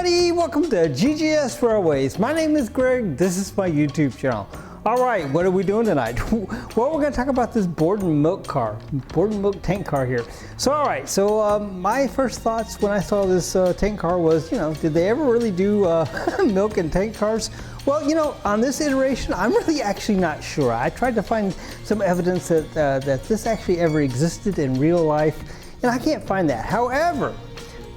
everybody, welcome to GGS Railways. My name is Greg, this is my YouTube channel. Alright, what are we doing tonight? Well, we're going to talk about this Borden Milk Car, Borden Milk Tank Car here. So alright, my first thoughts when I saw this tank car was, did they ever really do milk and tank cars? Well, on this iteration, I'm really actually not sure. I tried to find some evidence that, that this actually ever existed in real life, and I can't find that. However,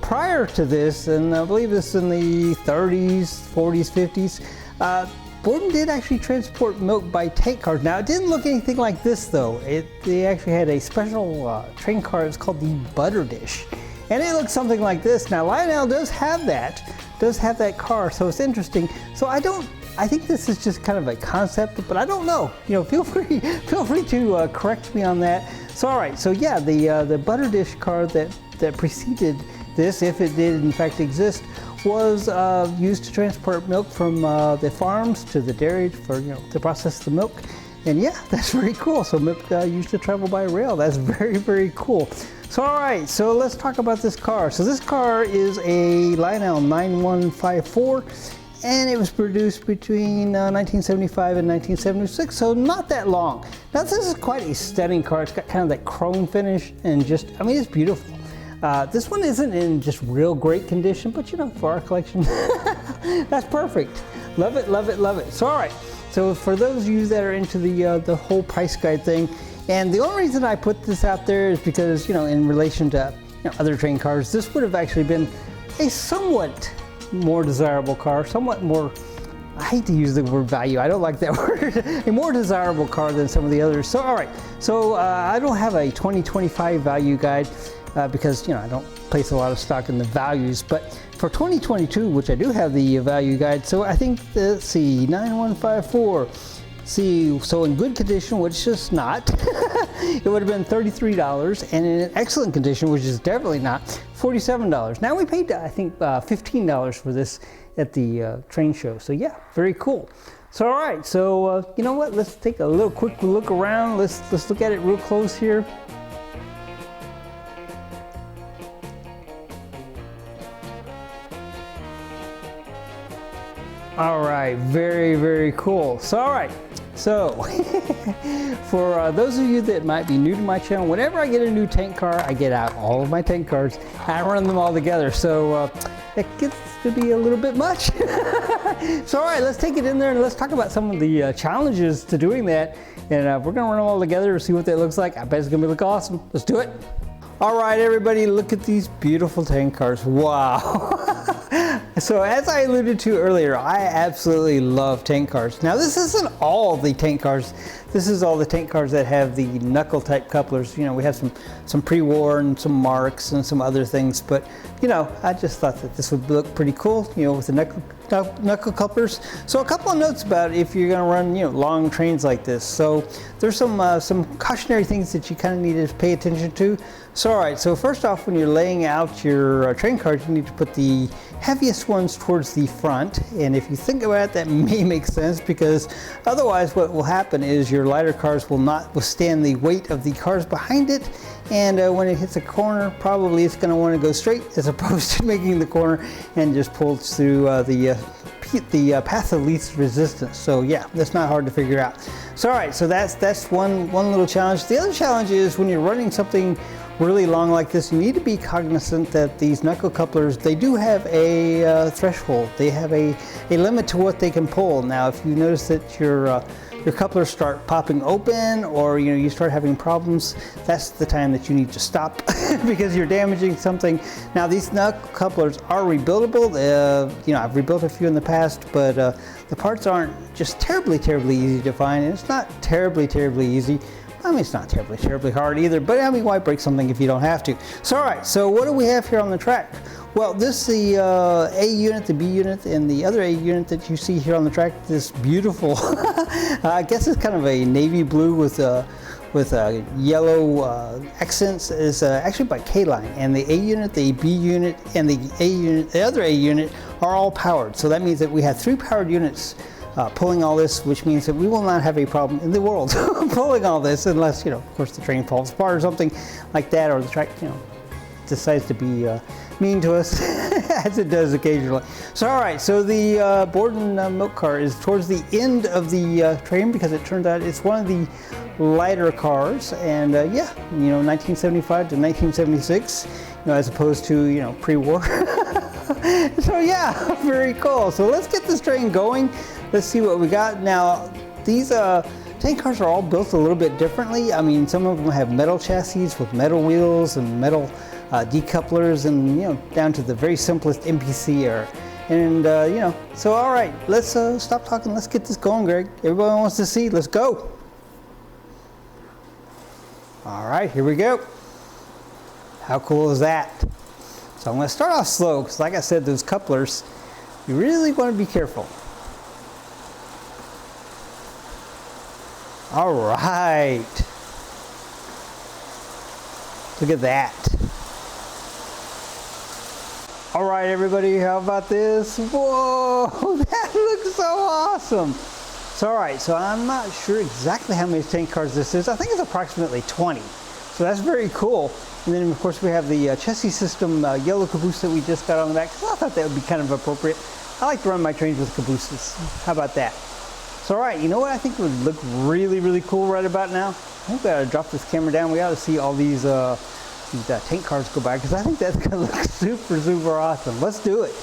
prior to this, and I believe this in the 30s, 40s, 50s, Borden did actually transport milk by tank cars. Now, it didn't look anything like this, though. They actually had a special train car. It's called the butter dish, and it looks something like this. Now, Lionel does have that car, so it's interesting. So I think this is just kind of a concept, but I don't know. Feel free to correct me on that. So, all right. So yeah, the butter dish car that preceded this, if it did in fact exist, was used to transport milk from the farms to the dairy to process the milk. And yeah, that's very cool. So milk used to travel by rail. That's very, very cool. So all right, so let's talk about this car. So this car is a Lionel 9154, and it was produced between 1975 and 1976, so not that long. Now this is quite a stunning car. It's got kind of that chrome finish, and it's beautiful. This one isn't in just real great condition, but for our collection, that's perfect. Love it, love it, love it. So all right, so for those of you that are into the whole price guide thing, and the only reason I put this out there is because, in relation to other train cars, this would have actually been a somewhat more desirable car, somewhat more, I hate to use the word value, I don't like that word, a more desirable car than some of the others. So all right, so I don't have a 2025 value guide because I don't place a lot of stock in the values, but for 2022, which I do have the value guide, so I think, let's see, 9154, so in good condition, which is not, it would have been $33, and in excellent condition, which is definitely not, $47. Now we paid, I think, $15 for this at the train show. So yeah, very cool. So all right, so you know what? Let's take a quick look around. Let's look at it real close here. All right, very, very cool. So all right. So, for those of you that might be new to my channel, whenever I get a new tank car, I get out all of my tank cars and I run them all together. So, it gets to be a little bit much. So, all right, let's take it in there and let's talk about some of the challenges to doing that. And we're going to run them all together and see what that looks like. I bet it's going to look awesome. Let's do it. All right, everybody, look at these beautiful tank cars. Wow. So as I alluded to earlier, I absolutely love tank cars. Now this isn't all the tank cars. This is all the tank cars that have the knuckle type couplers. We have some pre-war and some marks and some other things, but I just thought that this would look pretty cool, with the knuckle couplers. So a couple of notes about if you're going to run long trains like this. So there's some cautionary things that you kind of need to pay attention to. So all right, so first off, when you're laying out your train cars, you need to put the heaviest ones towards the front, and if you think about it, that may make sense, because otherwise what will happen is your lighter cars will not withstand the weight of the cars behind it, and when it hits a corner, probably it's going to want to go straight as opposed to making the corner and just pulls through the path of least resistance. So yeah, that's not hard to figure out. So all right, so that's one little challenge. The other challenge is when you're running something really long like this, you need to be cognizant that these knuckle couplers, they do have a threshold. They have a limit to what they can pull. Now, if you notice that your couplers start popping open, or you start having problems, that's the time that you need to stop because you're damaging something. Now, these knuckle couplers are rebuildable. I've rebuilt a few in the past, but the parts aren't just terribly easy to find, and it's not terribly easy. I mean, it's not terribly hard either, but I mean, why break something if you don't have to? So all right, so what do we have here on the track? Well, this is the A unit, the B unit, and the other A unit that you see here on the track, this beautiful, I guess it's kind of a navy blue with yellow accents, is actually by K-Line, and the A unit, the B unit, and the other A unit are all powered. So that means that we have 3 powered units pulling all this, which means that we will not have a problem in the world pulling all this, unless, of course, the train falls apart or something like that, or the track, decides to be mean to us as it does occasionally. So all right, so the Borden milk car is towards the end of the train because it turns out it's one of the lighter cars, and yeah, you know, 1975 to 1976, you know, as opposed to, you know, pre-war. So yeah, very cool. So let's get this train going. Let's see what we got. Now, these tank cars are all built a little bit differently. I mean, some of them have metal chassis with metal wheels and metal decouplers, and, you know, down to the very simplest MPC air. And you know, so all right, let's stop talking. Let's get this going, Greg. Everybody wants to see. Let's go. All right, here we go. How cool is that? So I'm going to start off slow because, like I said, those couplers, you really want to be careful. All right. Look at that. All right, everybody, how about this? Whoa, that looks so awesome. So, all right, so I'm not sure exactly how many tank cars this is. I think it's approximately 20. So that's very cool. And then, of course, we have the chassis system yellow caboose that we just got on the back. So I thought that would be kind of appropriate. I like to run my trains with cabooses. How about that? So, all right, you know what I think would look really, really cool right about now? I think we ought to drop this camera down. We ought to see all these tank cars go by, because I think that's going to look super, super awesome. Let's do it.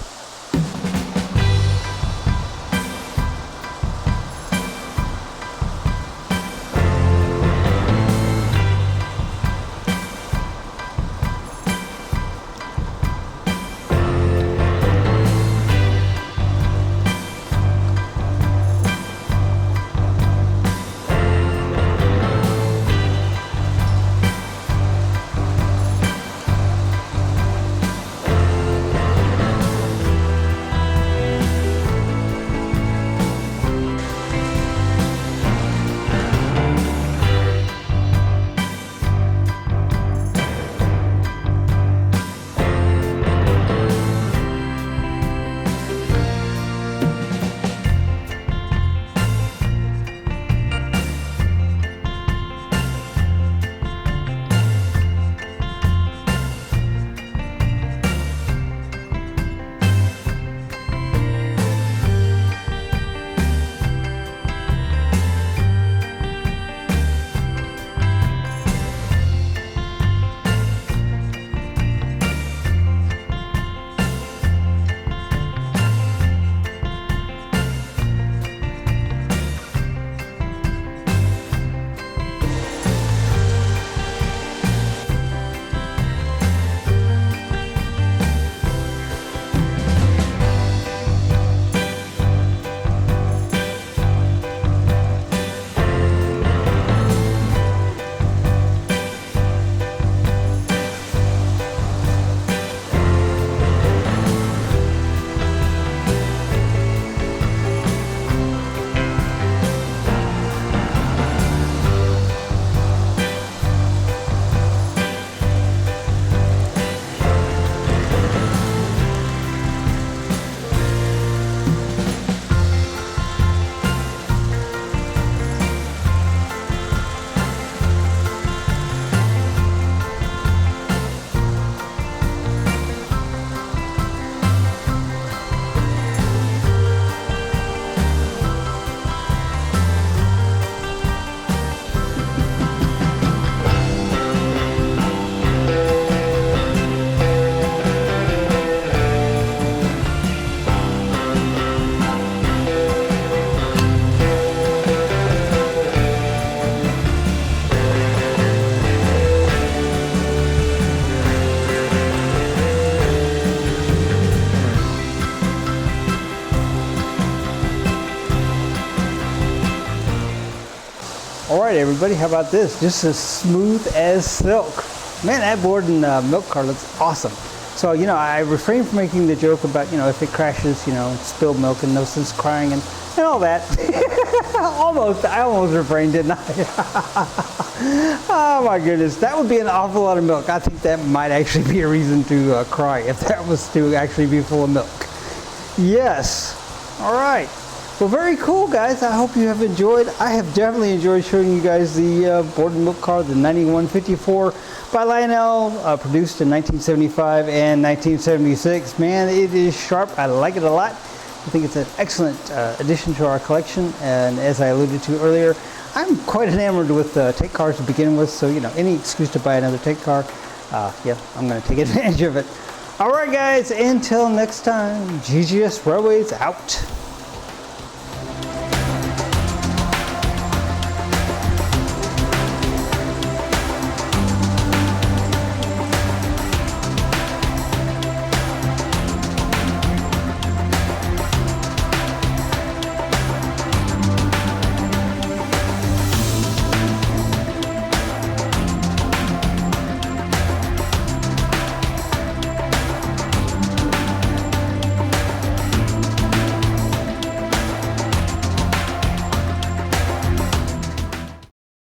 All right, everybody, how about this? Just as smooth as silk. Man, that Borden milk car looks awesome. So, you know, I refrain from making the joke about, you know, if it crashes, you know, spilled milk and no sense crying and all that. I almost refrained, didn't I? Oh my goodness, that would be an awful lot of milk. I think that might actually be a reason to cry if that was to actually be full of milk. Yes. All right. Well, very cool, guys. I hope you have enjoyed. I have definitely enjoyed showing you guys the Borden Milk Car, the 9154 by Lionel, produced in 1975 and 1976. Man, it is sharp. I like it a lot. I think it's an excellent addition to our collection. And as I alluded to earlier, I'm quite enamored with tank cars to begin with. So, you know, any excuse to buy another tank car, yeah, I'm going to take advantage of it. All right, guys, until next time, GGS Railways out.